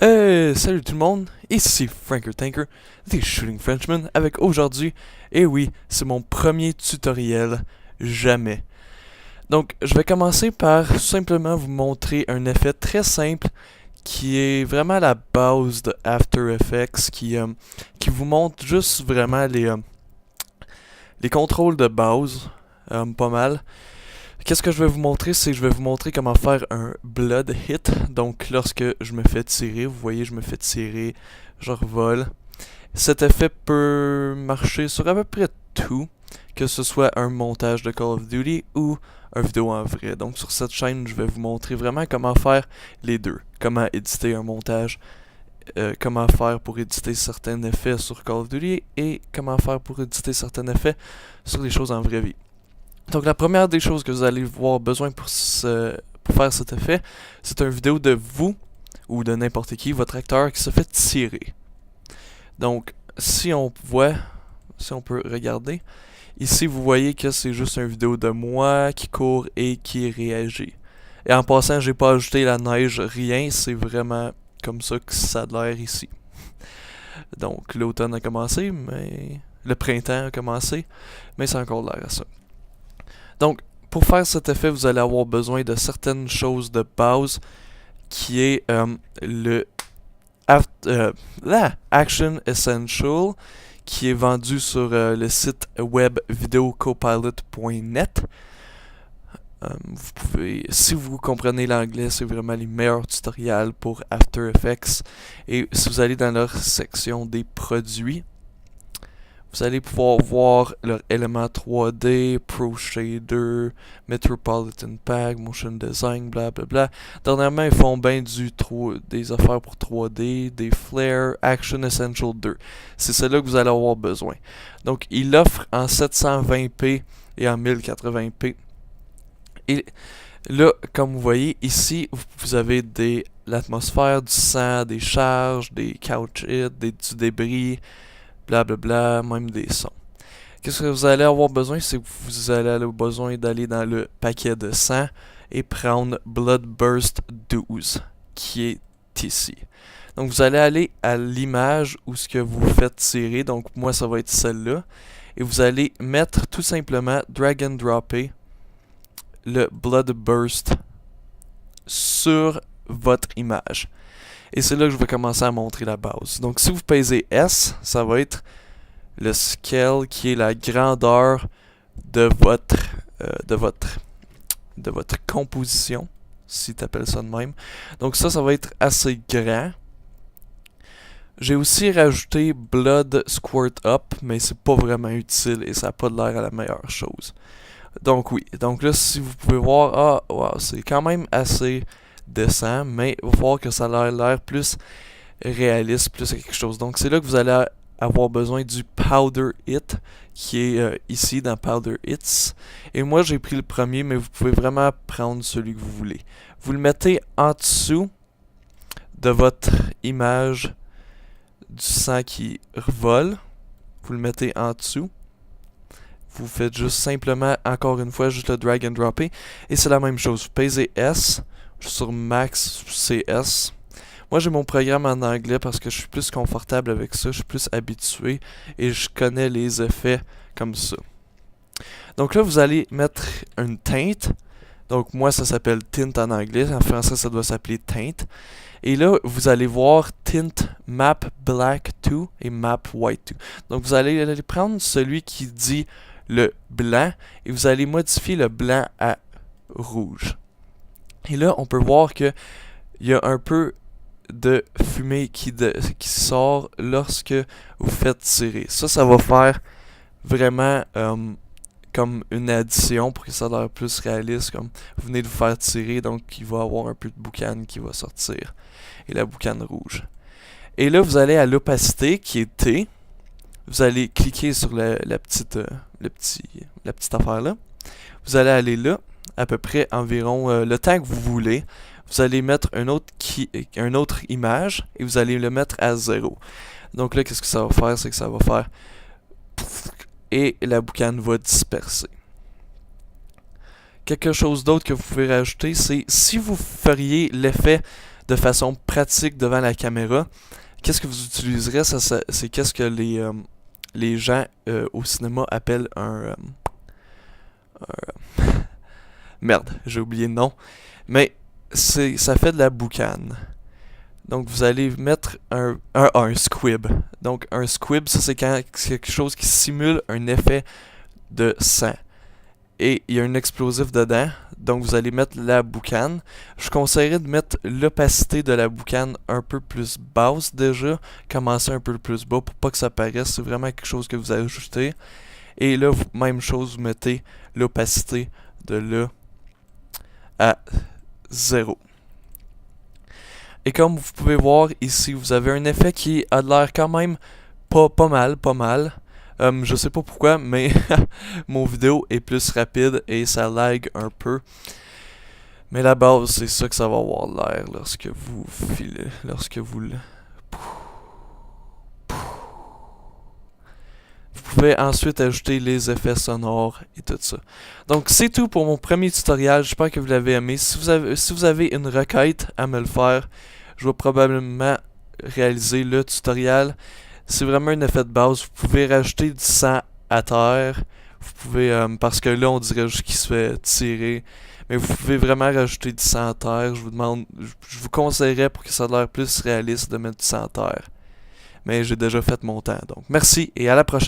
Hey, salut tout le monde, ici Franker Tanker, des Shooting Frenchmen, avec aujourd'hui, et oui, c'est mon premier tutoriel jamais. Donc, je vais commencer par simplement vous montrer un effet très simple qui est vraiment la base de After Effects, qui vous montre juste vraiment les contrôles de base, pas mal. Qu'est-ce que je vais vous montrer, c'est que je vais vous montrer comment faire un blood hit. Donc lorsque je me fais tirer, vous voyez je me fais tirer, je revole. Cet effet peut marcher sur à peu près tout, que ce soit un montage de Call of Duty ou un vidéo en vrai. Donc sur cette chaîne, je vais vous montrer vraiment comment faire les deux. Comment éditer un montage, comment faire pour éditer certains effets sur Call of Duty et comment faire pour éditer certains effets sur les choses en vraie vie. Donc la première des choses que vous allez avoir besoin pour faire cet effet, c'est une vidéo de vous ou de n'importe qui, votre acteur, qui se fait tirer. Donc si on peut regarder, ici vous voyez que c'est juste une vidéo de moi qui court et qui réagit. Et en passant, j'ai pas ajouté la neige, rien, c'est vraiment comme ça que ça a l'air ici. Donc l'automne a commencé, mais le printemps a commencé, mais c'est encore l'air à ça. Donc, pour faire cet effet, vous allez avoir besoin de certaines choses de base, qui est la Action Essential, qui est vendu sur le site web videocopilot.net. Vous pouvez, si vous comprenez l'anglais, c'est vraiment les meilleurs tutoriels pour After Effects. Et si vous allez dans leur section des produits, vous allez pouvoir voir leurs éléments 3D, Pro Shader, Metropolitan Pack, Motion Design, blablabla. Dernièrement, ils font bien des affaires pour 3D, des Flare, Action Essential 2. C'est cela que vous allez avoir besoin. Donc, ils l'offrent en 720p et en 1080p. Et là, comme vous voyez, ici, vous avez l'atmosphère, du sang, des charges, des couch hits, du débris, blablabla, même des sons. Qu'est-ce que vous allez avoir besoin? C'est que vous allez avoir besoin d'aller dans le paquet de sang et prendre Bloodburst 12, qui est ici. Donc vous allez aller à l'image où ce que vous faites tirer, donc moi ça va être celle-là, et vous allez mettre tout simplement drag and dropper le Bloodburst sur votre image. Et c'est là que je vais commencer à montrer la base. Donc si vous pesez S, ça va être le scale qui est la grandeur de votre composition, si tu appelles ça de même. Donc ça va être assez grand. J'ai aussi rajouté Blood Squirt Up, mais c'est pas vraiment utile et ça n'a pas l'air à la meilleure chose. Donc oui, donc là si vous pouvez voir, wow, c'est quand même assez décent, mais il va voir que ça a l'air plus réaliste, plus quelque chose. Donc c'est là que vous allez avoir besoin du Powder Hit, qui est ici dans Powder Hits. Et moi j'ai pris le premier, mais vous pouvez vraiment prendre celui que vous voulez. Vous le mettez en dessous de votre image du sang qui revole. Vous le mettez en dessous. Vous faites juste simplement, encore une fois, juste le drag and dropper. Et c'est la même chose. Vous pesez S. Sur Max CS. Moi j'ai mon programme en anglais parce que je suis plus confortable avec ça, je suis plus habitué et je connais les effets comme ça. Donc là vous allez mettre une teinte. Donc moi ça s'appelle tint en anglais, en français ça doit s'appeler teinte. Et là vous allez voir tint map black 2 et map white 2. Donc vous allez prendre celui qui dit le blanc et vous allez modifier le blanc à rouge. Et là, on peut voir que il y a un peu de fumée qui sort lorsque vous faites tirer. Ça va faire vraiment comme une addition pour que ça ait l'air plus réaliste. Comme vous venez de vous faire tirer, donc il va y avoir un peu de boucan qui va sortir. Et la boucane rouge. Et là, vous allez à l'opacité qui est T. Vous allez cliquer sur la petite affaire là. Vous allez aller là. À peu près environ le temps que vous voulez. Vous allez mettre une autre image et vous allez le mettre à 0. Donc là, qu'est-ce que ça va faire? C'est que ça va faire et la boucane va disperser. Quelque chose d'autre que vous pouvez rajouter, c'est si vous feriez l'effet de façon pratique devant la caméra, qu'est-ce que vous utiliserez? C'est qu'est-ce que les gens au cinéma appellent merde, j'ai oublié le nom. Mais ça fait de la boucane. Donc vous allez mettre un squib. Donc un squib, ça c'est quelque chose qui simule un effet de sang. Et il y a un explosif dedans. Donc vous allez mettre la boucane. Je conseillerais de mettre l'opacité de la boucane un peu plus basse déjà. Commencer un peu plus bas pour pas que ça paraisse. C'est vraiment quelque chose que vous ajoutez. Et là, même chose, vous mettez l'opacité de là à 0. Et comme vous pouvez voir ici, vous avez un effet qui a l'air quand même pas mal. Je sais pas pourquoi, mais mon vidéo est plus rapide et ça lag un peu. Mais la base, c'est ça que ça va avoir l'air lorsque vous filez, Vous pouvez ensuite ajouter les effets sonores et tout ça. Donc c'est tout pour mon premier tutoriel, j'espère que vous l'avez aimé. Si vous avez une requête à me le faire, je vais probablement réaliser le tutoriel. C'est vraiment un effet de base, vous pouvez rajouter du sang à terre. Vous pouvez, parce que là on dirait juste qu'il se fait tirer. Mais vous pouvez vraiment rajouter du sang à terre. Je vous conseillerais pour que ça ait l'air plus réaliste de mettre du sang à terre. Mais j'ai déjà fait mon temps, donc merci et à la prochaine.